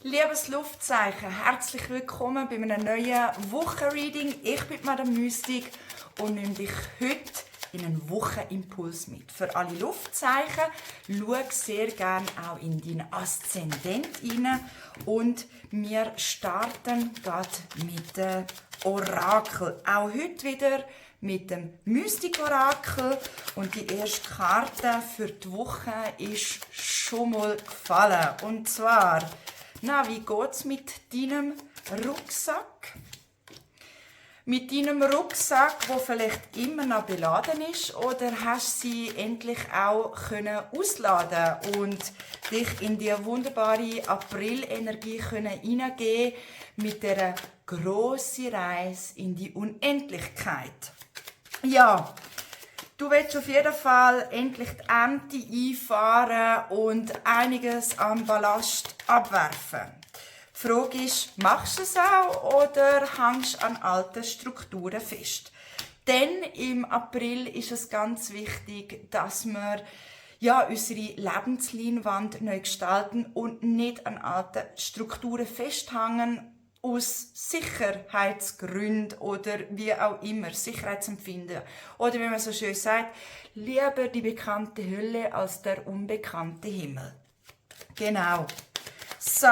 Liebes Luftzeichen, herzlich willkommen bei einem neuen Wochenreading. Ich bin Madame Mystik und nehme dich heute in einen Wochenimpuls mit. Für alle Luftzeichen, schau sehr gerne auch in deinen Aszendent rein und wir starten gerade mit dem Orakel. Auch heute wieder mit dem Mystik-Orakel und die erste Karte für die Woche ist schon mal gefallen. Und zwar, wie geht's mit deinem Rucksack? Mit deinem Rucksack, der vielleicht immer noch beladen ist, oder hast du sie endlich auch ausladen und dich in die wunderbare April-Energie hineingeben mit dieser grossen Reise in die Unendlichkeit? Ja, du willst auf jeden Fall endlich die Ernte einfahren und einiges an Ballast abwerfen. Die Frage ist, machst du es auch oder hängst du an alten Strukturen fest? Denn im April ist es ganz wichtig, dass wir unsere Lebensleinwand neu gestalten und nicht an alten Strukturen festhängen, aus Sicherheitsgründen oder wie auch immer, Sicherheitsempfinden. Oder wie man so schön sagt, lieber die bekannte Hölle als der unbekannte Himmel. Genau. So,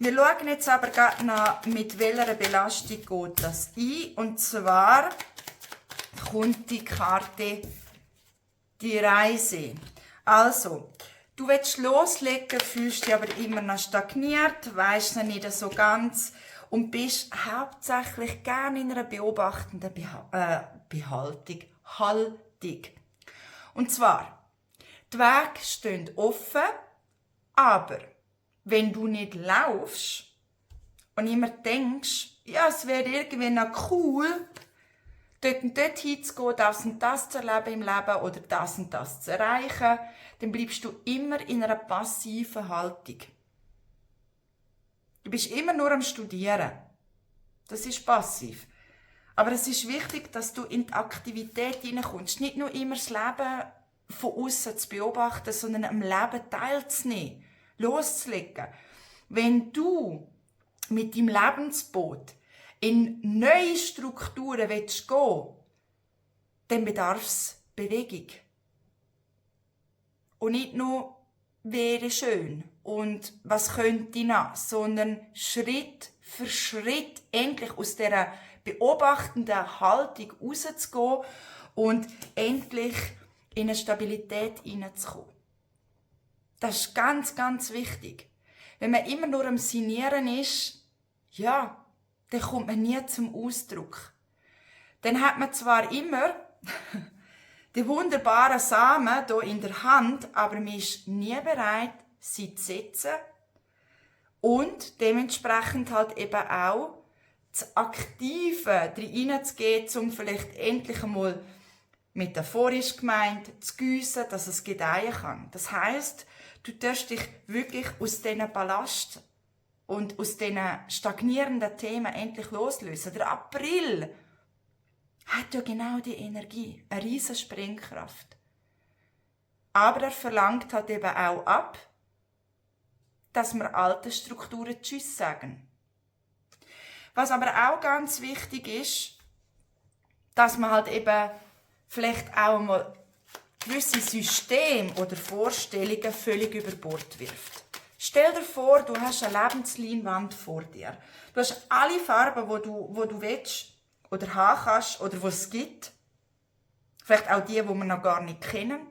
wir schauen jetzt aber gerade noch, mit welcher Belastung geht das ein. Und zwar kommt die Karte die Reise. Also, du willst loslegen, fühlst dich aber immer noch stagniert, weisst noch nicht so ganz und bist hauptsächlich gerne in einer beobachtenden Haltung. Und zwar, die Wege stehen offen, aber wenn du nicht laufst und immer denkst, ja, es wäre irgendwie noch cool, dort und dort hinzugehen, das und das zu erleben im Leben oder das und das zu erreichen, dann bleibst du immer in einer passiven Haltung. Du bist immer nur am Studieren. Das ist passiv. Aber es ist wichtig, dass du in die Aktivität hineinkommst. Nicht nur immer das Leben von außen zu beobachten, sondern am Leben teilzunehmen, loszulegen. Wenn du mit deinem Lebensboot in neue Strukturen gehen willst, dann bedarf es Bewegung. Und nicht nur wäre schön und was könnte noch, sondern Schritt für Schritt endlich aus dieser beobachtenden Haltung rauszugehen und endlich in eine Stabilität hineinzukommen. Das ist ganz, ganz wichtig. Wenn man immer nur am Sinnieren ist, dann kommt man nie zum Ausdruck. Dann hat man zwar immer die wunderbaren Samen hier in der Hand, aber man ist nie bereit, sie zu setzen und dementsprechend halt eben auch das Aktive hineinzugehen, um vielleicht endlich einmal metaphorisch gemeint zu gießen, dass es gedeihen kann. Das heisst, du darfst dich wirklich aus diesen Ballast und aus diesen stagnierenden Themen endlich loslösen. Der April hat ja genau die Energie, eine riesige Sprengkraft. Aber er verlangt halt eben auch ab, dass wir alten Strukturen Tschüss sagen. Was aber auch ganz wichtig ist, dass man halt eben vielleicht auch mal gewisse Systeme oder Vorstellungen völlig über Bord wirft. Stell dir vor, du hast eine Lebensleinwand vor dir. Du hast alle Farben, wo du willst oder haben kannst oder was es gibt. Vielleicht auch die wir noch gar nicht kennen.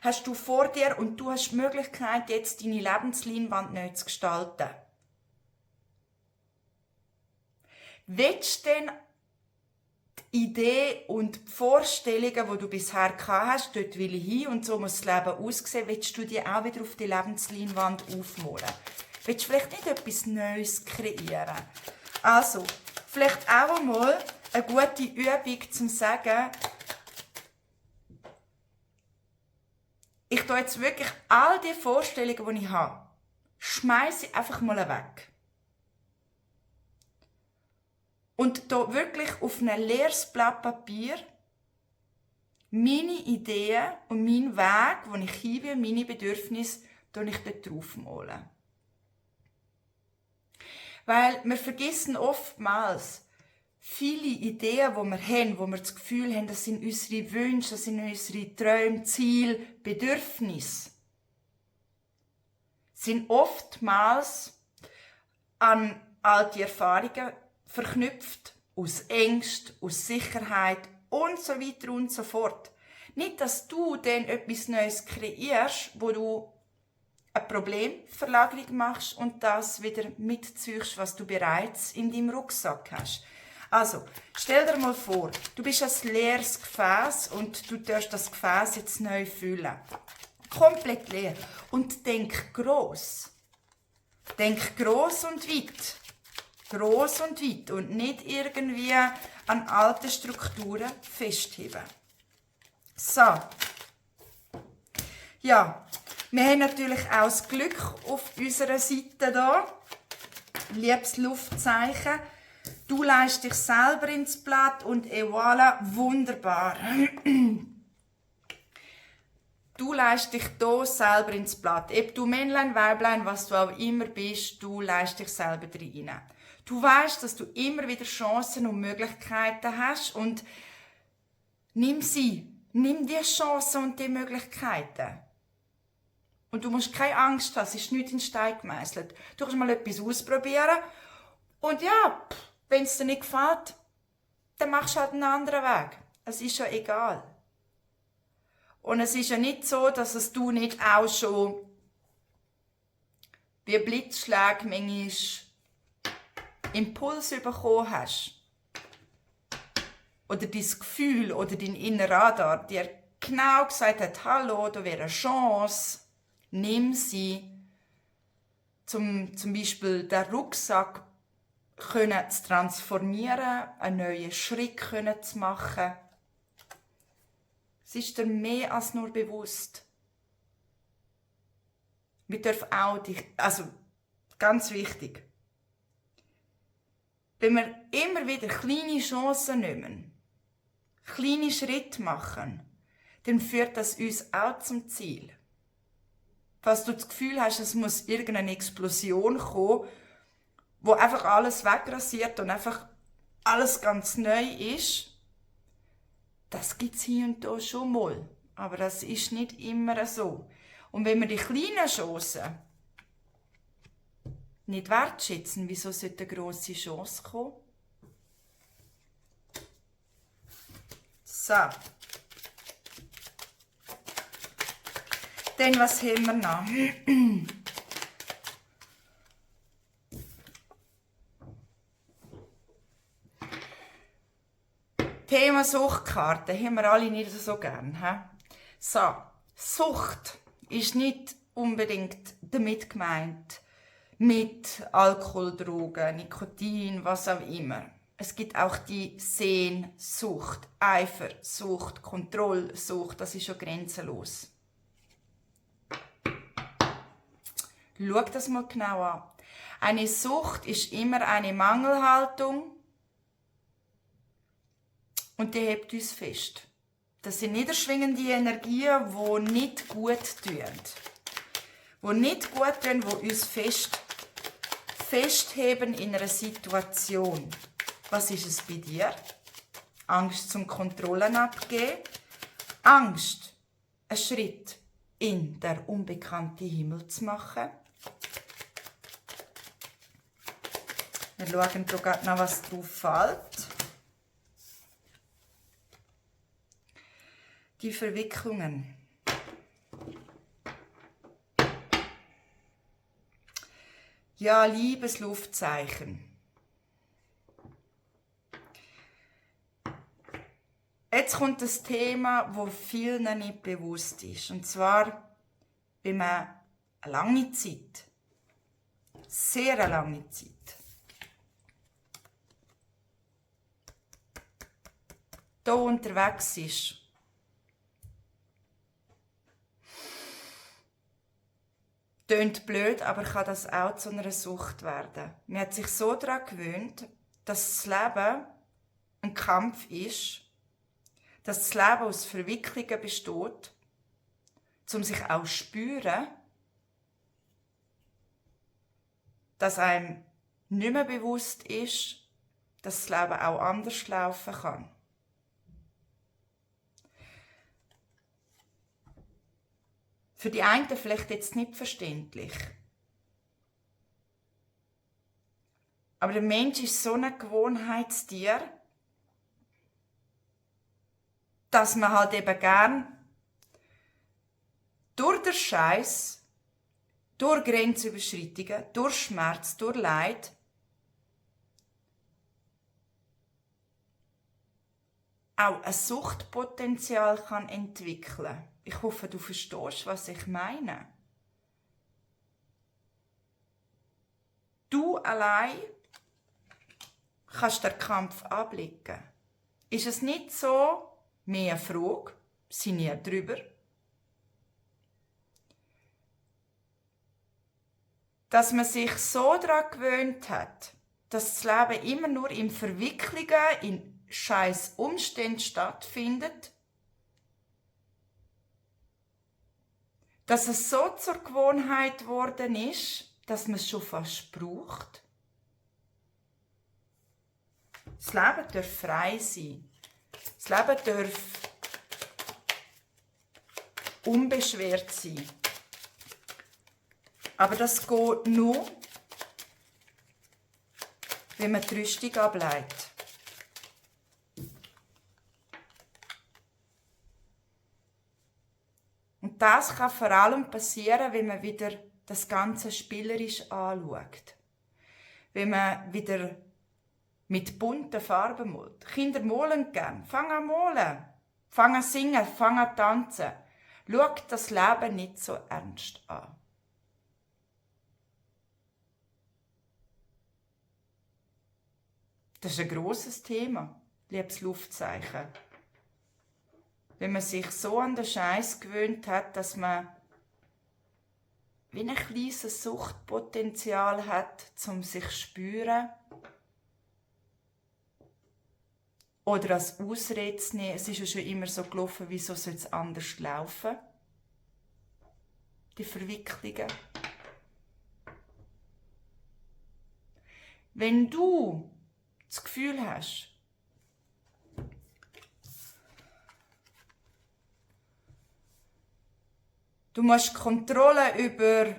Hast du vor dir und du hast die Möglichkeit, jetzt deine Lebensleinwand neu zu gestalten. Willst du denn die Idee und die Vorstellungen, die du bisher gehabt hast, dort will ich hin und so muss das Leben aussehen, willst du die auch wieder auf die Lebensleinwand aufmalen? Willst du vielleicht nicht etwas Neues kreieren? Also, vielleicht auch einmal eine gute Übung, zum sagen, ich tue jetzt wirklich all die Vorstellungen, die ich habe, schmeiße ich einfach mal weg. Und da wirklich auf ein leeres Blatt Papier meine Ideen und meinen Weg, wo ich hin will, meine Bedürfnisse, ich dort drauf malen. Weil wir vergessen oftmals viele Ideen, die wir haben, wo wir das Gefühl haben, das sind unsere Wünsche, das sind unsere Träume, Ziele, Bedürfnisse, sind oftmals an alte Erfahrungen verknüpft, aus Ängsten, aus Sicherheit und so weiter und so fort. Nicht, dass du dann etwas Neues kreierst, wo du eine Problemverlagerung machst und das wieder mitziehst, was du bereits in deinem Rucksack hast. Also, stell dir mal vor, du bist ein leeres Gefäß und du darfst das Gefäß jetzt neu füllen. Komplett leer. Und denk gross. Denk gross und weit. Gross und weit. Und nicht irgendwie an alten Strukturen festheben. So. Ja, wir haben natürlich auch das Glück auf unserer Seite hier. Liebes Luftzeichen. Du leist dich selber ins Blatt und voilà, wunderbar. Du leist dich hier selber ins Blatt. Ob du Männlein, Weiblein, was du auch immer bist, du leist dich selber rein. Du weißt, dass du immer wieder Chancen und Möglichkeiten hast und nimm sie. Nimm die Chancen und die Möglichkeiten. Und du musst keine Angst haben, es ist nicht in Stein gemeißelt. Du kannst mal etwas ausprobieren und ja, wenn es dir nicht gefällt, dann machst du halt einen anderen Weg. Es ist ja egal. Und es ist ja nicht so, dass es du nicht auch schon wie Blitzschläge manchmal Impuls bekommen hast. Oder dein Gefühl oder dein innerer Radar dir genau gesagt hat, hallo, da wäre eine Chance, nimm sie, zum Beispiel den Rucksack zu transformieren, einen neuen Schritt zu machen. Es ist dir mehr als nur bewusst. Wir dürfen auch also ganz wichtig, wenn wir immer wieder kleine Chancen nehmen, kleine Schritte machen, dann führt das uns auch zum Ziel. Falls du das Gefühl hast, es muss irgendeine Explosion kommen, wo einfach alles wegrasiert und einfach alles ganz neu ist, das gibt es hier und da schon mal. Aber das ist nicht immer so. Und wenn wir die kleinen Chancen nicht wertschätzen, wieso sollte eine grosse Chance kommen? So. Dann, was haben wir noch? Thema Suchtkarte haben wir alle nicht so gern. He? So, Sucht ist nicht unbedingt damit gemeint, mit Alkohol, Drogen, Nikotin, was auch immer. Es gibt auch die Sehnsucht, Eifersucht, Kontrollsucht, das ist schon grenzenlos. Schau das mal genau an. Eine Sucht ist immer eine Mangelhaltung und die hebt uns fest. Das sind niederschwingende Energien, die nicht gut tun. Die nicht gut tun, die uns festheben in einer Situation. Was ist es bei dir? Angst zum Kontrollen abgeben. Angst, einen Schritt in der unbekannten Himmel zu machen. Wir schauen hier gerade noch, was drauf fällt. Die Verwicklungen. Ja, liebes Luftzeichen. Jetzt kommt das Thema, das vielen nicht bewusst ist. Und zwar, wenn man eine lange Zeit, sehr eine lange Zeit, hier unterwegs ist, klingt blöd, aber kann das auch zu einer Sucht werden. Man hat sich so daran gewöhnt, dass das Leben ein Kampf ist, dass das Leben aus Verwicklungen besteht, um sich auch zu spüren, dass einem nicht mehr bewusst ist, dass das Leben auch anders laufen kann. Für die einen vielleicht jetzt nicht verständlich. Aber der Mensch ist so ein Gewohnheitstier, dass man halt eben gern durch den Scheiß, durch Grenzüberschreitungen, durch Schmerz, durch Leid auch ein Suchtpotenzial kann entwickeln. Ich hoffe, du verstehst, was ich meine. Du allein kannst den Kampf ablegen. Ist es nicht so, mehr eine Frage, sinniert drüber, dass man sich so daran gewöhnt hat, dass das Leben immer nur in Verwicklungen, in scheiß Umständen stattfindet, dass es so zur Gewohnheit geworden ist, dass man es schon fast braucht. Das Leben darf frei sein. Das Leben darf unbeschwert sein. Aber das geht nur, wenn man die Rüstung ableitet. Und das kann vor allem passieren, wenn man wieder das Ganze spielerisch anschaut. Wenn man wieder mit bunten Farben malt. Kinder malen gern. Fang an malen. Fang an singen. Fang an tanzen. Schau das Leben nicht so ernst an. Das ist ein grosses Thema, liebes Luftzeichen. Wenn man sich so an den Scheiß gewöhnt hat, dass man wie ein kleines Suchtpotenzial hat, um sich zu spüren oder als Ausrede zu nehmen. Es ist ja schon immer so gelaufen, wieso soll es anders laufen? Die Verwicklungen. Wenn du das Gefühl hast, du musst Kontrolle über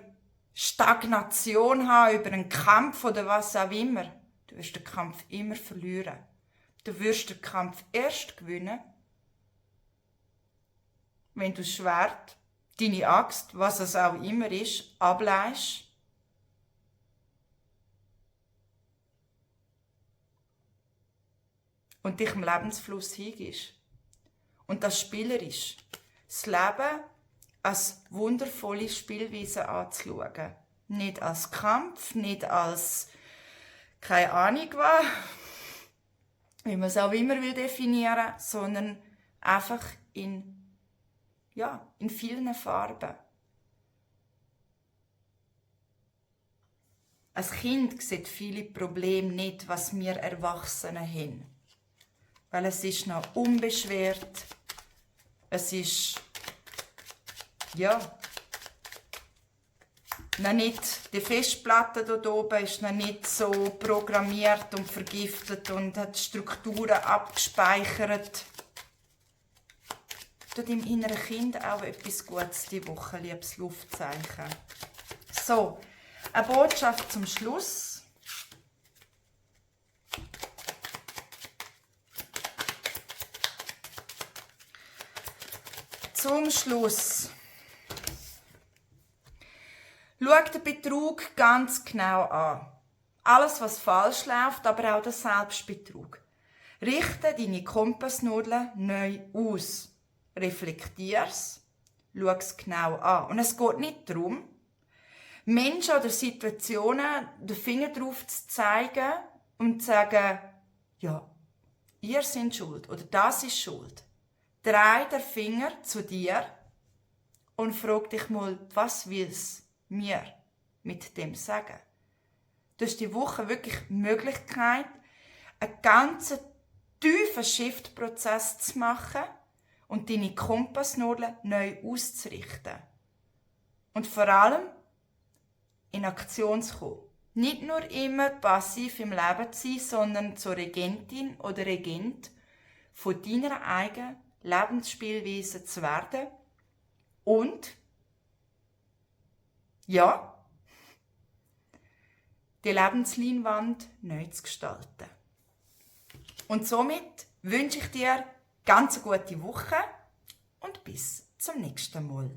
Stagnation haben, über einen Kampf oder was auch immer, du wirst den Kampf immer verlieren. Du wirst den Kampf erst gewinnen, wenn du das Schwert, deine Axt, was es auch immer ist, ableihst. Und dich im Lebensfluss hingibst. Und das spielerisch. Das Leben als wundervolle Spielweise anzuschauen. Nicht als Kampf, nicht als keine Ahnung was, wie man es auch immer definieren will, sondern einfach in vielen Farben. Ein Kind sieht viele Probleme nicht, was wir Erwachsenen haben. Weil es ist noch unbeschwert. Es ist, noch nicht, die Festplatte dort oben ist noch nicht so programmiert und vergiftet und hat Strukturen abgespeichert. Tut im inneren Kind auch etwas Gutes diese Woche, liebes Luftzeichen. So, eine Botschaft zum Schluss. Zum Schluss. Schau den Betrug ganz genau an. Alles, was falsch läuft, aber auch der Selbstbetrug. Richte deine Kompassnadel neu aus. Reflektier's. Schau es genau an. Und es geht nicht darum, Menschen oder Situationen den Finger drauf zu zeigen und zu sagen, ja, ihr seid schuld oder das ist schuld. Dreh den Finger zu dir und frag dich mal, was will's mir mit dem sagen? Du hast die Woche wirklich die Möglichkeit, einen ganz tiefen Shift-Prozess zu machen und deine Kompassnadel neu auszurichten. Und vor allem in Aktion zu kommen. nicht nur immer passiv im Leben zu sein, sondern zur Regentin oder Regent von deiner eigenen Lebensspielweise zu werden und, ja, die Lebensleinwand neu zu gestalten. Und somit wünsche ich dir ganz eine gute Woche und bis zum nächsten Mal.